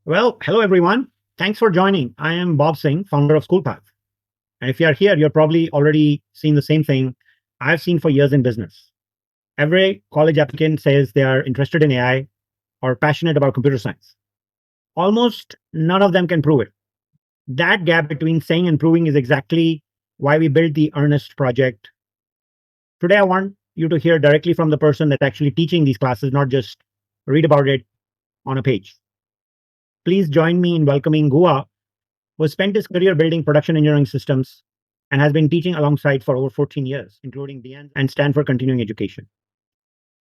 Well, hello everyone. Thanks for joining. I am Bob Singh, founder of SchoolPath. And if you are here, you're probably already seen the same thing I've seen for years in business. Every college applicant says they are interested in AI or passionate about computer science. Almost none of them can prove it. That gap between saying and proving is exactly why we built the Earnest project. Today, I want you to hear directly from the person that's actually teaching these classes, not just read about it on a page. Please join me in welcoming Guha, who has spent his career building production engineering systems and has been teaching alongside for over 14 years, including the Anza and Stanford continuing education.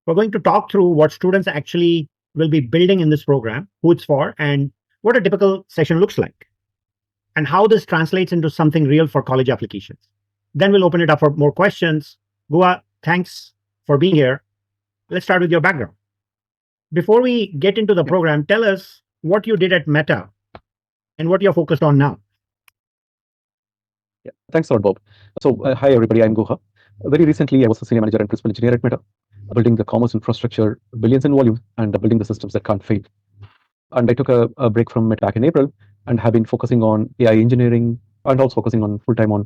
We're going to talk through what students actually will be building in this program, who it's for, and what a typical session looks like, and how this translates into something real for college applications. Then we'll open it up for more questions. Guha, thanks for being here. Let's start with your background. Before we get into the program, tell us what you did at Meta and what you're focused on now. Yeah, thanks a lot, Bob. Hi everybody, I'm Guha. Very recently, I was a senior manager and principal engineer at Meta, building the commerce infrastructure, billions in volume, and building the systems that can't fail. And I took a break from Meta back in April and have been focusing on AI engineering and also focusing on full time on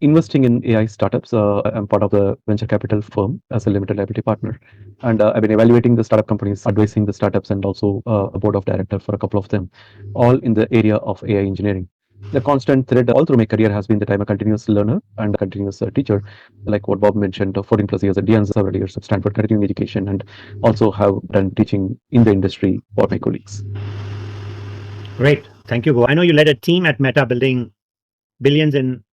investing in AI startups. I'm part of the venture capital firm as a limited liability partner, and I've been evaluating the startup companies, advising the startups, and also a board of director for a couple of them, all in the area of AI engineering. The constant thread all through my career has been that I'm a continuous learner and a continuous teacher, like what Bob mentioned, 14 plus years at Anza, several years of Stanford continuing education, and also have done teaching in the industry for my colleagues. Great. Thank you, Guha. I know you led a team at Meta building billions in,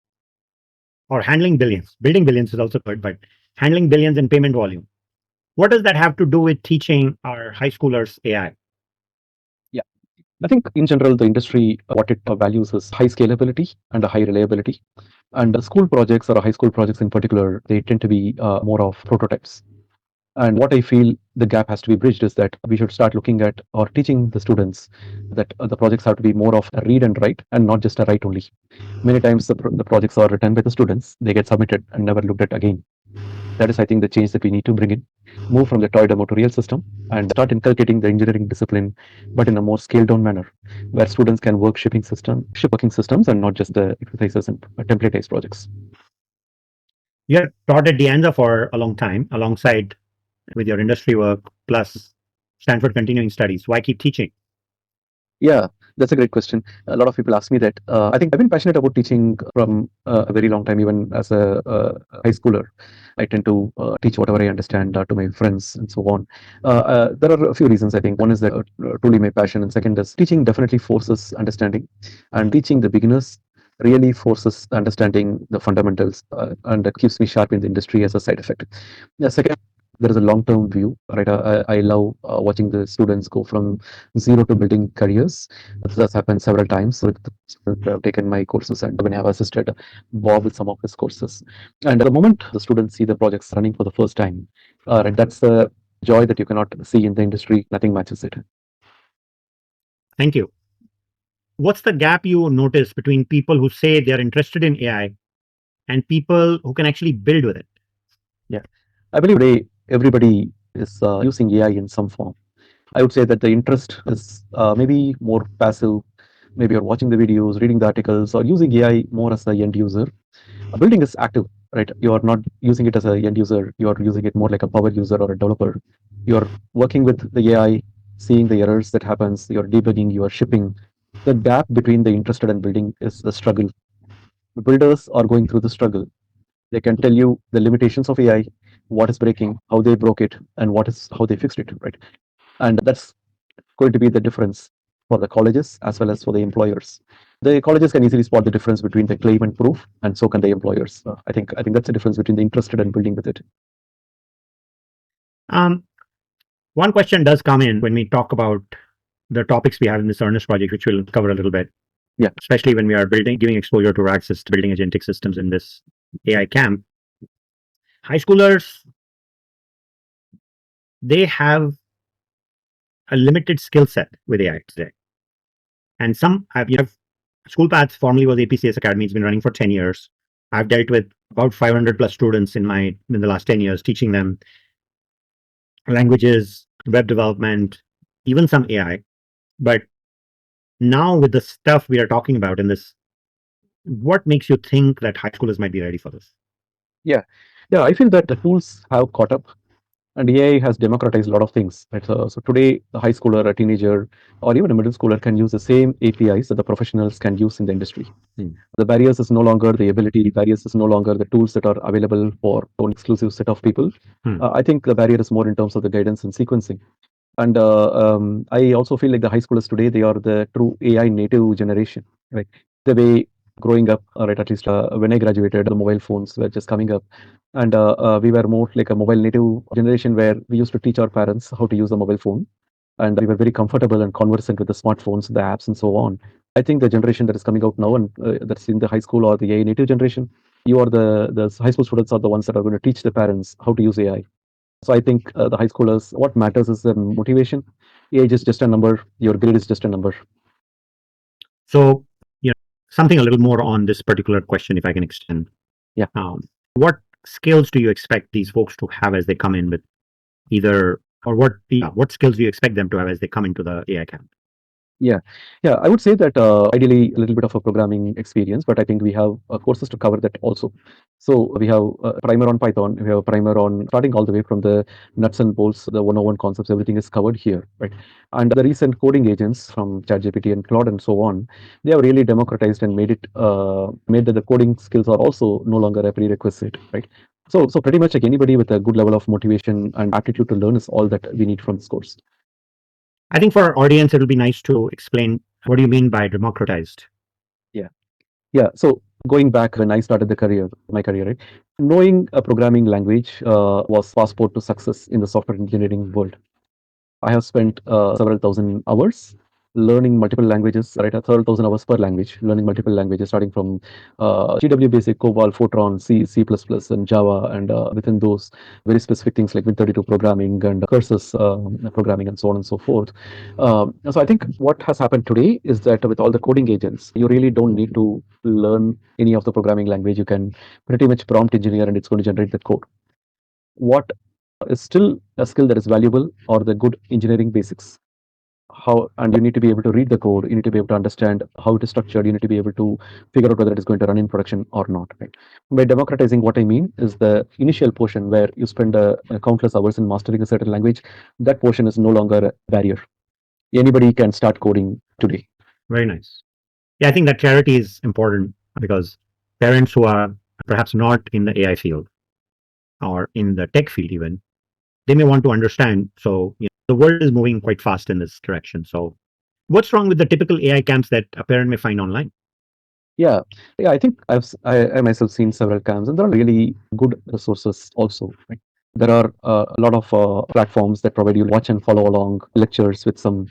or handling billions. Building billions is also good, but handling billions in payment volume. What does that have to do with teaching our high schoolers AI? Yeah, I think in general, the industry, what it values is high scalability and a high reliability. And school projects or high school projects in particular, they tend to be more of prototypes. And what I feel the gap has to be bridged is that we should start looking at or teaching the students that the projects have to be more of a read and write and not just a write only. Many times the projects are written by the students, they get submitted and never looked at again. That is, I think, the change that we need to bring in. Move from the toy demo to real system and start inculcating the engineering discipline, but in a more scaled down manner, where students can work ship working systems and not just the exercises and template-based projects. You have taught at Anza for a long time, alongside with your industry work plus Stanford continuing studies. Why keep teaching? Yeah, that's a great question. A lot of people ask me that. I think I've been passionate about teaching from a very long time, even as a high schooler. I tend to teach whatever I understand to my friends and so on. There are a few reasons, I think. One is that truly my passion, and second is teaching definitely forces understanding, and teaching the beginners really forces understanding the fundamentals, and that keeps me sharp in the industry as a side effect. The second, there is a long-term view, right? I love watching the students go from zero to building careers. This has happened several times with the students who have taken my courses, and when I have assisted Bob with some of his courses. And the moment the students see the projects running for the first time, right, that's the joy that you cannot see in the industry. Nothing matches it. Thank you. What's the gap you notice between people who say they're interested in AI and people who can actually build with it? Yeah, I believe today everybody is using AI in some form. I would say that the interest is maybe more passive. Maybe you're watching the videos, reading the articles, or using AI more as a end user. Building is active, right? You are not using it as a end user. You are using it more like a power user or a developer. You're working with the AI, seeing the errors that happens. You're debugging. You are shipping. The gap between the interested and building is the struggle. The builders are going through the struggle. They can tell you the limitations of AI, what is breaking, how they broke it, and how they fixed it, right? And that's going to be the difference for the colleges as well as for the employers. The colleges can easily spot the difference between the claim and proof, and so can the employers. I think that's the difference between the interested and building with it. Um, One question does come in when we talk about the topics we have in this Earnest project, which we'll cover a little bit. Yeah. Especially when we are giving exposure to RAG systems, building agentic systems in this AI camp. High schoolers, they have a limited skill set with AI today. And some have, SchoolPath formerly was APCS Academy. It's been running for 10 years. I've dealt with about 500 plus students in the last 10 years, teaching them languages, web development, even some AI. But now with the stuff we are talking about in this, what makes you think that high schoolers might be ready for this? Yeah, yeah. I feel that the tools have caught up, and AI has democratized a lot of things. Right? So today, a high schooler, a teenager, or even a middle schooler can use the same APIs that the professionals can use in the industry. Hmm. The barriers is no longer the ability. Barriers is no longer the tools that are available for an exclusive set of people. Hmm. I think the barrier is more in terms of the guidance and sequencing. And I also feel like the high schoolers today, they are the true AI native generation, right? The way growing up, right, at least when I graduated, the mobile phones were just coming up. And we were more like a mobile native generation where we used to teach our parents how to use a mobile phone. And we were very comfortable and conversant with the smartphones, the apps, and so on. I think the generation that is coming out now and that's in the high school or the AI native generation, you are the high school students are the ones that are going to teach the parents how to use AI. So I think the high schoolers, what matters is their motivation. Age is just a number. Your grade is just a number. So, something a little more on this particular question, if I can extend. Yeah. What skills do you expect these folks to have as they come in with either, or what skills do you expect them to have as they come into the AI camp? Yeah, yeah. I would say that ideally a little bit of a programming experience, but I think we have courses to cover that also. So we have a primer on Python. We have a primer on starting all the way from the nuts and bolts, the 101 concepts. Everything is covered here, right? And the recent coding agents from ChatGPT and Claude and so on, they have really democratized and made that the coding skills are also no longer a prerequisite, right? So pretty much like anybody with a good level of motivation and aptitude to learn is all that we need from this course. I think for our audience, it'll be nice to explain what do you mean by democratized? Yeah. Yeah. So going back when I started my career, right, knowing a programming language was passport to success in the software engineering world. I have spent several thousand hours learning multiple languages, right? Several thousand hours per language, learning multiple languages, starting from GW Basic, COBOL, Fortran, C, C++, and Java, and within those very specific things like Win32 programming and curses programming, and so on and so forth. So I think what has happened today is that with all the coding agents, you really don't need to learn any of the programming language. You can pretty much prompt engineer, and it's going to generate that code. What is still a skill that is valuable or the good engineering basics. How and you need to be able to read the code, you need to be able to understand how it is structured, you need to be able to figure out whether it is going to run in production or not, right? By democratizing, what I mean is the initial portion where you spend countless hours in mastering a certain language, that portion is no longer a barrier. Anybody can start coding today. Very nice. Yeah, I think that clarity is important because parents who are perhaps not in the AI field or in the tech field even, they may want to understand. So, the world is moving quite fast in this direction. So, what's wrong with the typical AI camps that a parent may find online? Yeah, yeah. I think I myself seen several camps, and there are really good resources also. Right? There are a lot of platforms that provide you watch and follow along lectures with some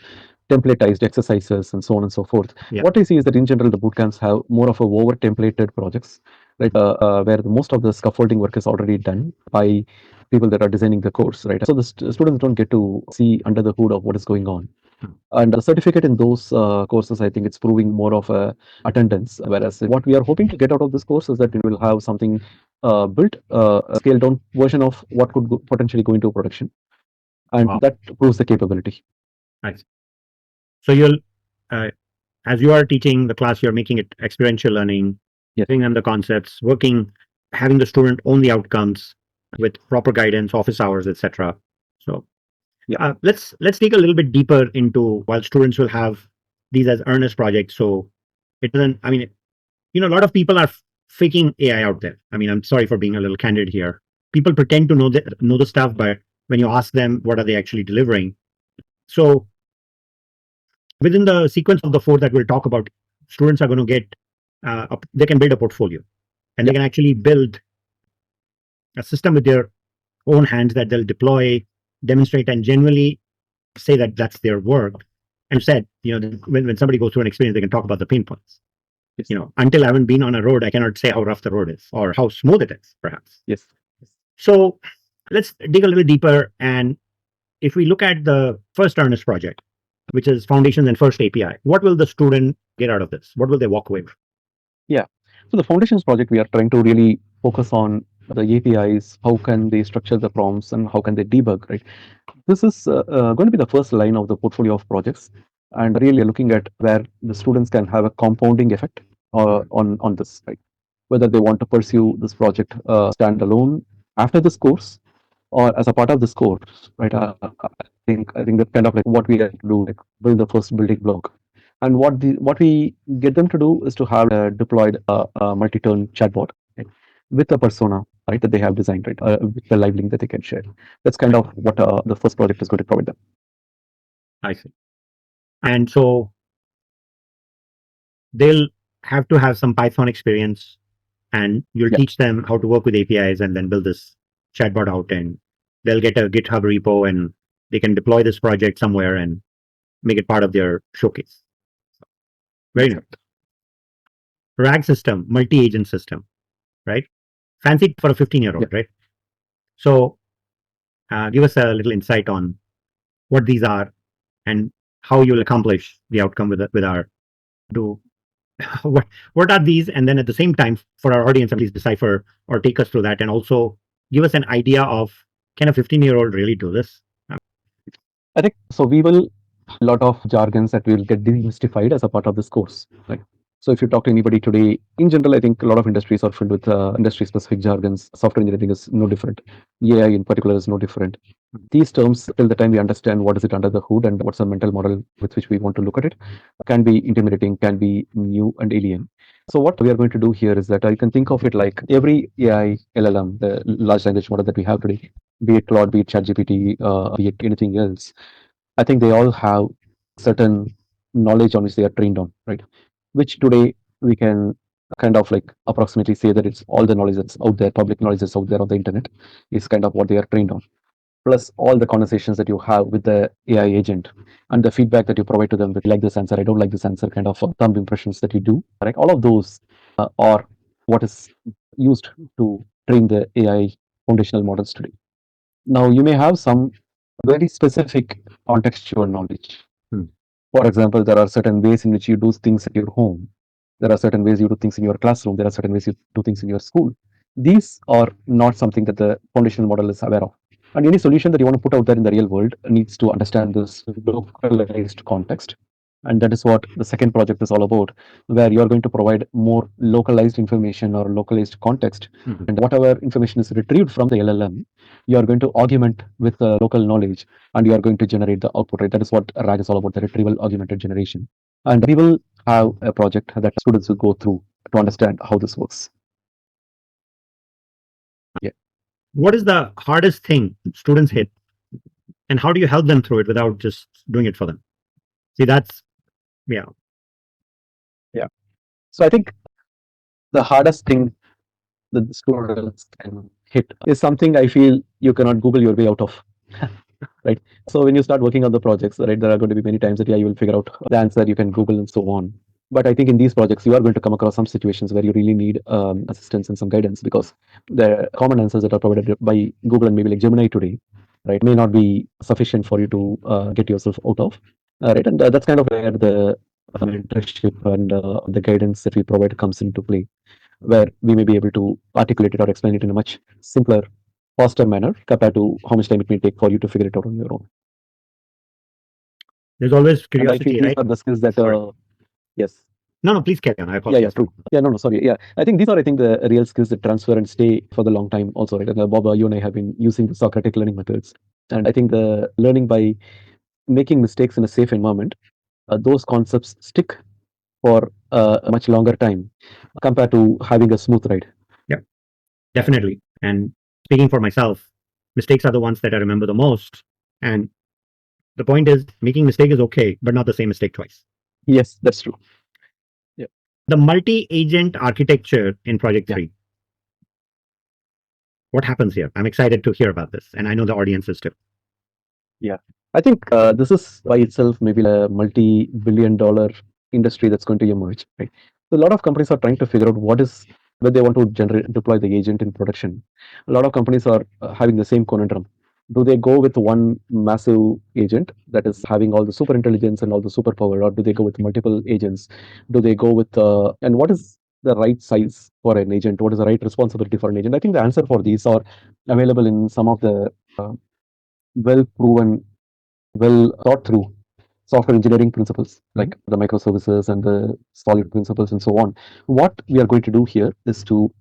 templatized exercises and so on and so forth. Yeah. What I see is that in general, the boot camps have more of a over templated projects, right? Where most of the scaffolding work is already done by people that are designing the course, right? So the students don't get to see under the hood of what is going on. And the certificate in those courses, I think it's proving more of a attendance. Whereas what we are hoping to get out of this course is that we will have something built, a scaled down version of what could potentially go into production, and Wow. that proves the capability. Nice. So you'll, uh, as you are teaching the class, you're making it experiential learning, Yes. giving them the concepts, having the student own the outcomes with proper guidance, office hours, etc. So Yeah. let's dig a little bit deeper into, while students will have these as earnest projects. So it doesn't. I mean, a lot of people are faking AI out there. I mean, I'm sorry for being a little candid here. People pretend to know the stuff, but when you ask them, what are they actually delivering? So within the sequence of the four that we'll talk about, students are going to get, they can build a portfolio, and they Yeah. can actually build a system with their own hands that they'll deploy, demonstrate, and generally say that that's their work. And said, when somebody goes through an experience, they can talk about the pain points. Yes. Until I haven't been on a road, I cannot say how rough the road is or how smooth it is, perhaps. Yes. So let's dig a little deeper. And if we look at the first Earnest project, which is Foundations and First API, what will the student get out of this? What will they walk away with? Yeah. So the foundations project, we are trying to really focus on the APIs. How can they structure the prompts and how can they debug? Right. This is going to be the first line of the portfolio of projects. and really looking at where the students can have a compounding effect on this, right? Whether they want to pursue this project standalone after this course or as a part of this course, right? I think that's kind of like what we have to do, like build the first building block. And what we get them to do is to have a deployed multi-turn chatbot, right, with a persona, right, that they have designed, right, with the live link that they can share. That's kind of what the first project is going to provide them. I see. And so they'll have to have some Python experience, and you'll Yeah. teach them how to work with APIs and then build this chatbot out, and they'll get a GitHub repo and they can deploy this project somewhere and make it part of their showcase. Very nice. RAG system, multi-agent system, right? Fancy for a 15-year-old, Yeah. right? So give us a little insight on what these are and how you'll accomplish the outcome with our do what are these, and then at the same time for our audience, please decipher or take us through that, and also give us an idea of, can a 15-year-old really do this? I think so. We will a lot of jargons that will get demystified as a part of this course, right? So if you talk to anybody today, in general, I think a lot of industries are filled with industry-specific jargons. Software engineering is no different. AI in particular is no different. These terms, till the time we understand what is it under the hood and what's the mental model with which we want to look at it, can be intimidating, can be new and alien. So what we are going to do here is that you can think of it like every AI, LLM, the large language model that we have today, be it Claude, be it ChatGPT, be it anything else. I think they all have certain knowledge on which they are trained on, right? Which today we can kind of like approximately say that it's all the knowledge that's out there, public knowledge that's out there on the internet, is kind of what they are trained on. Plus all the conversations that you have with the AI agent and the feedback that you provide to them with like this answer, I don't like this answer, kind of thumb impressions that you do, right? All of those are what is used to train the AI foundational models today. Now you may have some very specific contextual knowledge. Hmm. For example, there are certain ways in which you do things at your home. There are certain ways you do things in your classroom. There are certain ways you do things in your school. These are not something that the foundational model is aware of. And any solution that you want to put out there in the real world needs to understand this localized context. And that is what the second project is all about, where you are going to provide more localized information or localized context. Mhm. And whatever information is retrieved from the LLM, you are going to augment with local knowledge and you are going to generate the output, right? That is what RAG is all about, the retrieval augmented generation. And we will have a project that students will go through to understand how this works. Yeah. What is the hardest thing students hit, and how do you help them through it without just doing it for them? See, that's, yeah. Yeah. So I think the hardest thing that the students can hit is something I feel you cannot Google your way out of. Right. So when you start working on the projects, right, there are going to be many times that you will figure out the answer, you can Google and so on. But I think in these projects, you are going to come across some situations where you really need assistance and some guidance, because the common answers that are provided by Google and maybe like Gemini today, right, may not be sufficient for you to get yourself out of. Right. And that's kind of where the mentorship and the guidance that we provide comes into play, where we may be able to articulate it or explain it in a much simpler, faster manner compared to how much time it may take for you to figure it out on your own. There's always And I feel curiosity, these right? are the skills that, yes. No, please carry on. I Yeah, apologize. true. Yeah, no, sorry. Yeah, I think these are, I think, the real skills that transfer and stay for the long time also, right? And Bob, you and I have been using the Socratic learning methods. And I think the learning by making mistakes in a safe environment, those concepts stick for a much longer time compared to having a smooth ride. Yeah, definitely. And speaking for myself, mistakes are the ones that I remember the most. And the point is, making mistake is okay, but not the same mistake twice. Yes, that's true. Yeah. The multi-agent architecture in Project Yeah. 3. What happens here? I'm excited to hear about this, and I know the audience is too. Yeah, I think this is by itself maybe a multi-billion-dollar industry that's going to emerge, right? So a lot of companies are trying to figure out what is where they want to deploy the agent in production. A lot of companies are having the same conundrum. Do they go with one massive agent that is having all the super intelligence and all the superpower, or do they go with multiple agents? Do they go with and what is the right size for an agent? What is the right responsibility for an agent? I think the answer for these are available in some of the well proven, well thought through software engineering principles like the microservices and the solid principles and so on. What we are going to do here is to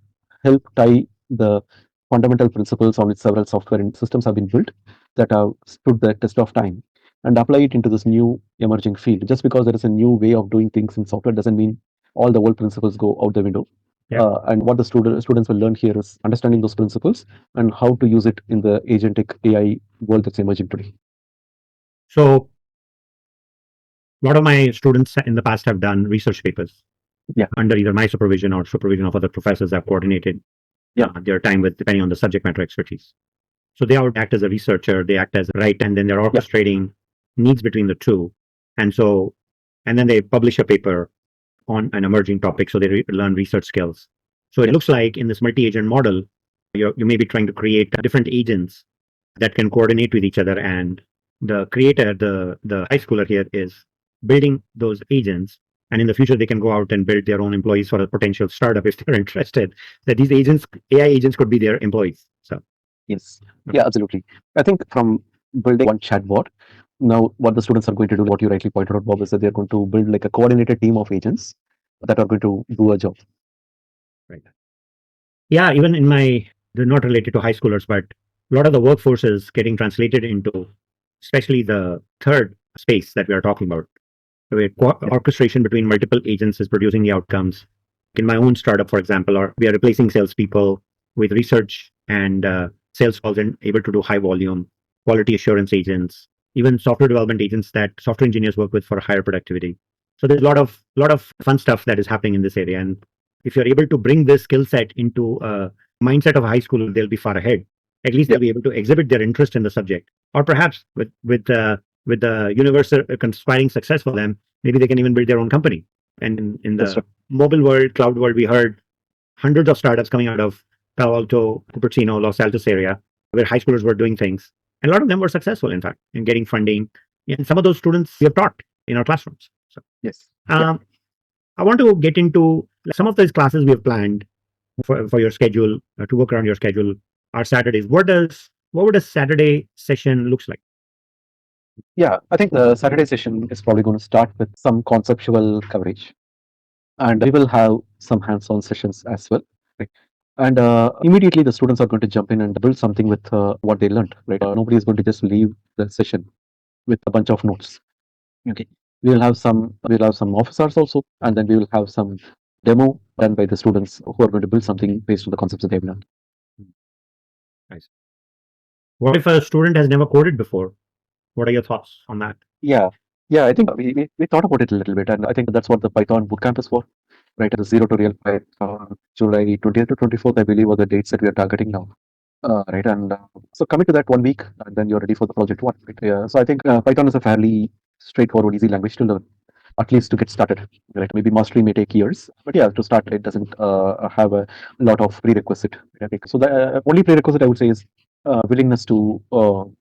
help tie the fundamental principles on which several software and systems have been built that have stood the test of time and apply it into this new emerging field. Just because there is a new way of doing things in software doesn't mean all the old principles go out the window. And what the students will learn here is understanding those principles and how to use it in the agentic AI world that's emerging today. So a lot of my students in the past have done research papers under either my supervision or supervision of other professors I've coordinated their time with, depending on the subject matter expertise. So they would act as a researcher, they act as a writer, and then they're orchestrating needs between the two. And then they publish a paper on an emerging topic, so they learn research skills. So it looks like in this multi-agent model, you may be trying to create different agents that can coordinate with each other, and the creator, the high schooler here, is building those agents, and in the future they can go out and build their own employees for a potential startup if they're interested, that these agents, AI agents, could be their employees. So yes, yeah, absolutely. I think from building one chatbot, now what the students are going to do, what you rightly pointed out, Bob, is that they're going to build like a coordinated team of agents that are going to do a job. Right. Yeah, even in they're not related to high schoolers, but a lot of the workforce is getting translated into, especially the third space that we are talking about, where orchestration between multiple agents is producing the outcomes. In my own startup, for example, we are replacing salespeople with research and sales calls and able to do high volume quality assurance agents, even software development agents that software engineers work with for higher productivity. So there's a lot of fun stuff that is happening in this area. And if you're able to bring this skill set into a mindset of a high school, they'll be far ahead. At least they'll be able to exhibit their interest in the subject, or perhaps with the universe conspiring success for them, maybe they can even build their own company. And in the mobile world, cloud world, we heard hundreds of startups coming out of Palo Alto, Cupertino, Los Altos area, where high schoolers were doing things. And a lot of them were successful, in fact, in getting funding. And some of those students we have taught in our classrooms. So, yes. I want to get into some of those classes we have planned for your schedule, to work around your schedule, are Saturdays. What would a Saturday session looks like? Yeah, I think the Saturday session is probably going to start with some conceptual coverage, and we will have some hands-on sessions as well. Right? And immediately the students are going to jump in and build something with what they learned. Right? Nobody is going to just leave the session with a bunch of notes. Okay, we'll have some office hours also, and then we will have some demo done by the students who are going to build something based on the concepts that they've learned. Nice. What if a student has never coded before? What are your thoughts on that? Yeah, I think we thought about it a little bit, and I think that's what the Python bootcamp is for, right? The zero to real Python, July 20th to 24th, I believe, are the dates that we are targeting now. Right, and so commit to that 1 week, and then you're ready for the project one. Right? Yeah, so I think Python is a fairly straightforward, easy language to learn, at least to get started. Right, maybe mastery may take years, but yeah, to start, it doesn't have a lot of prerequisite. Right? So the only prerequisite I would say is willingness to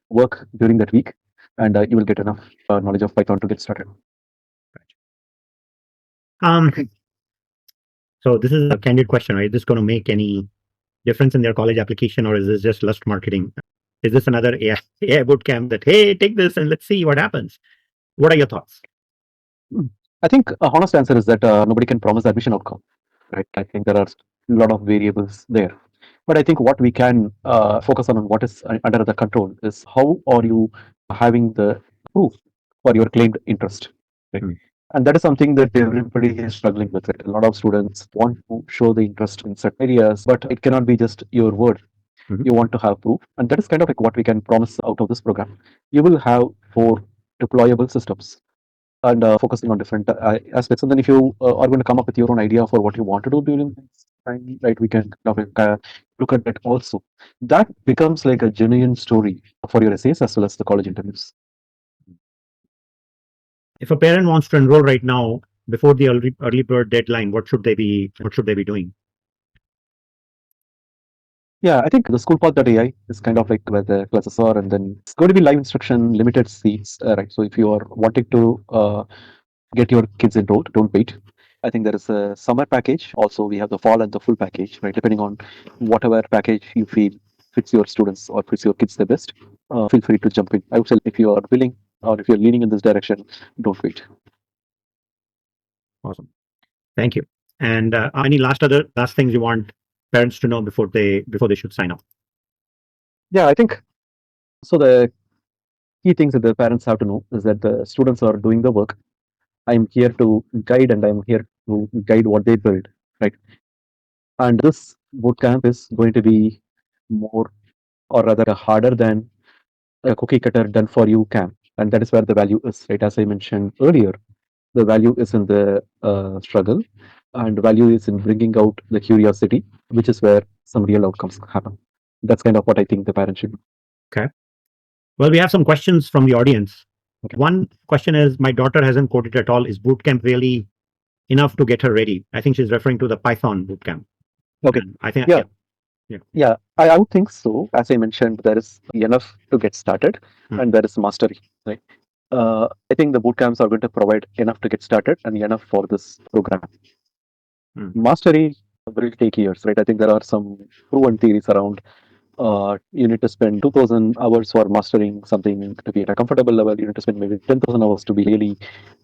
work during that week, and you will get enough knowledge of Python to get started. So this is a candid question, right? Is this going to make any difference in their college application, or is this just lust marketing? Is this another AI bootcamp that, hey, take this and let's see what happens? What are your thoughts? I think a honest answer is that nobody can promise the admission outcome, right? I think there are a lot of variables there. But I think what we can focus on what is under the control is how are you having the proof for your claimed interest, right? And that is something that everybody is struggling with. Right? A lot of students want to show the interest in certain areas, but it cannot be just your word. You want to have proof, and that is kind of like what we can promise out of this program. You will have 4 deployable systems and focusing on different aspects. And then if you are going to come up with your own idea for what you want to do during this time, right, we can look at that also. That becomes like a genuine story for your essays as well as the college interviews. If a parent wants to enroll right now before the early bird deadline, what should they be doing? Yeah, I think the SchoolPath.ai is kind of like where the classes are, and then it's going to be live instruction, limited seats, right? So if you are wanting to get your kids enrolled, don't wait. I think there is a summer package. Also, we have the fall and the full package, right? Depending on whatever package you feel fits your students or fits your kids the best, feel free to jump in. I would say if you are willing or if you're leaning in this direction, don't wait. Awesome. Thank you. And any last things you want parents to know before they should sign up? Yeah, I think so. The key things that the parents have to know is that the students are doing the work. I'm here to guide, and I'm here to guide what they build, right? And this boot camp is going to be more, or rather, harder than a cookie cutter done for you camp, and that is where the value is, right? As I mentioned earlier, the value is in the struggle, and the value is in bringing out the curiosity, which is where some real outcomes happen. That's kind of what I think the parents should do. Okay. Well, we have some questions from the audience. Okay. One question is, my daughter hasn't coded at all. Is bootcamp really enough to get her ready? I think she's referring to the Python bootcamp. Okay. And I think, Yeah. yeah. Yeah, I would think so. As I mentioned, there is enough to get started, and there is mastery, right? I think the boot camps are going to provide enough to get started and enough for this program. Mastery will take years, right? I think there are some proven theories around you need to spend 2000 hours for mastering something to be at a comfortable level. You need to spend maybe 10,000 hours to be really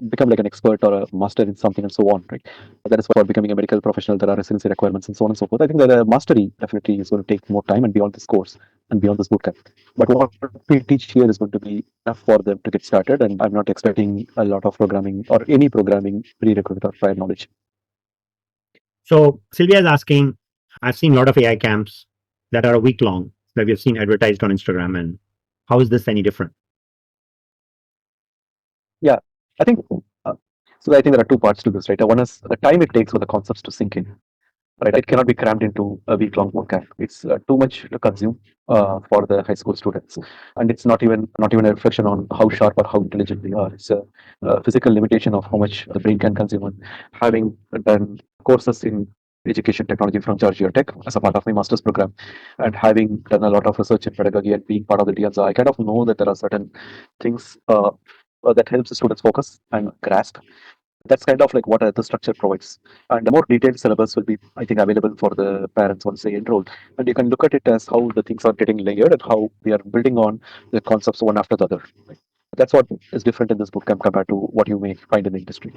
become like an expert or a master in something, and so on, right? That is for becoming a medical professional. There are residency requirements and so on and so forth. I think that mastery definitely is going to take more time and beyond this course and beyond this bootcamp. But what we teach here is going to be enough for them to get started, and I'm not expecting a lot of programming or any programming prerequisite or prior knowledge. So Sylvia is asking, I've seen a lot of AI camps that are a week long that we've seen advertised on Instagram, and how is this any different? Yeah, I think so. I think there are two parts to this, right? One is the time it takes for the concepts to sink in, right? It cannot be crammed into a week-long bootcamp. It's too much to consume for the high school students, and it's not even a reflection on how sharp or how intelligent they are. It's a physical limitation of how much the brain can consume. And having done courses in education technology from Georgia Tech as a part of my master's program, and having done a lot of research in pedagogy and being part of the Anza, I kind of know that there are certain things that helps the students focus and grasp. That's kind of like what the structure provides. And a more detailed syllabus will be, I think, available for the parents once they enroll. And you can look at it as how the things are getting layered and how they are building on the concepts one after the other. That's what is different in this bootcamp compared to what you may find in the industry.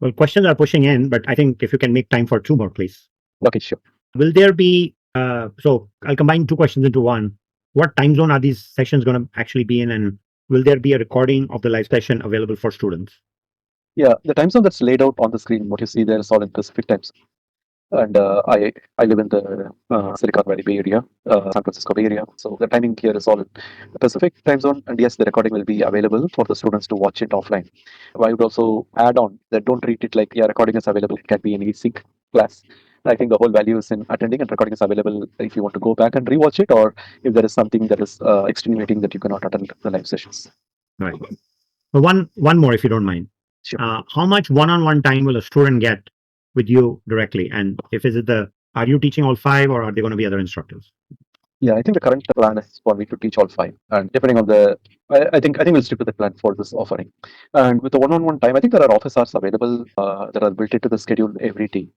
Well, questions are pushing in, but I think if you can make time for two more, please. Okay, sure. Will there be, so I'll combine two questions into one. What time zone are these sessions going to actually be in? And will there be a recording of the live session available for students? Yeah, the time zone that's laid out on the screen, what you see there is all in Pacific times. And I live in the Silicon Valley Bay Area, San Francisco Bay Area. So the timing here is all in the Pacific time zone. And yes, the recording will be available for the students to watch it offline. I would also add on that don't treat it like, yeah, recording is available. It can be an async class. I think the whole value is in attending, and recording is available if you want to go back and rewatch it, or if there is something that is extenuating that you cannot attend the live sessions. Right. Well, one more, if you don't mind. Sure. How much one-on-one time will a student get with you directly? And if is it are you teaching all five, or are there going to be other instructors? Yeah, I think the current plan is for me to teach all five, and depending on the, I think we'll stick to the plan for this offering. And with the one-on-one time, I think there are office hours available that are built into the schedule every day,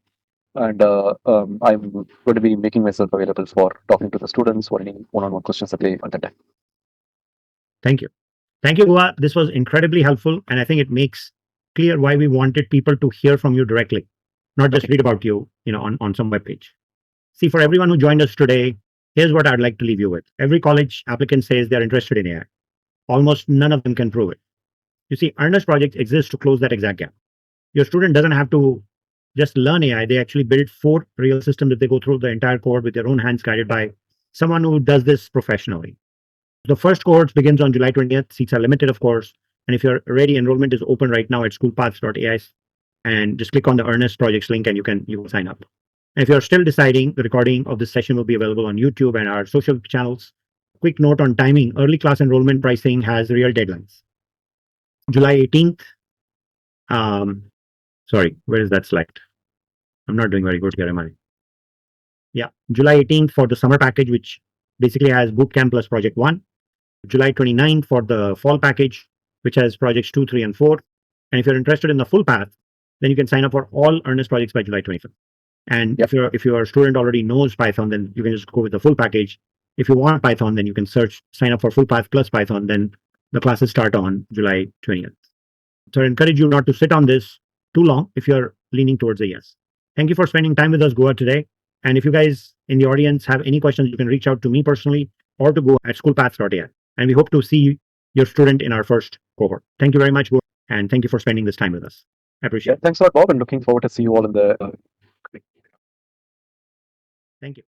and I'm going to be making myself available for talking to the students for any one-on-one questions that they at that time. Thank you. Thank you, Guha. This was incredibly helpful, and I think it makes clear why we wanted people to hear from you directly, not just read about you, on some webpage. See, for everyone who joined us today, here's what I'd like to leave you with. Every college applicant says they're interested in AI. Almost none of them can prove it. You see, Earnest Projects exists to close that exact gap. Your student doesn't have to just learn AI. They actually build 4 real systems that they go through the entire code with their own hands, guided by someone who does this professionally. The first cohort begins on July 20th. Seats are limited, of course. And if you're ready, enrollment is open right now at schoolpath.ai. And just click on the Earnest Projects link and you can sign up. And if you're still deciding, the recording of this session will be available on YouTube and our social channels. Quick note on timing: early class enrollment pricing has real deadlines. July 18th. Sorry, where is that slide? I'm not doing very good here, am I? Yeah, July 18th for the summer package, which basically has Bootcamp plus Project 1. July 29th for the fall package, which has projects 2, 3, and 4. And if you're interested in the full path, then you can sign up for all Earnest projects by July 25th. And if your student already knows Python, then you can just go with the full package. If you want Python, then you can sign up for full path plus Python. Then The classes start on July 20th. So I encourage you not to sit on this too long if you're leaning towards a yes. Thank you for spending time with us, Guha, today. And if you guys in the audience have any questions, you can reach out to me personally or to Guha at schoolpath.ai. And we hope to see your student in our first cohort. Thank you very much, Guha, and thank you for spending this time with us. I appreciate it. Thanks a lot, Bob, and looking forward to see you all in the Thank you.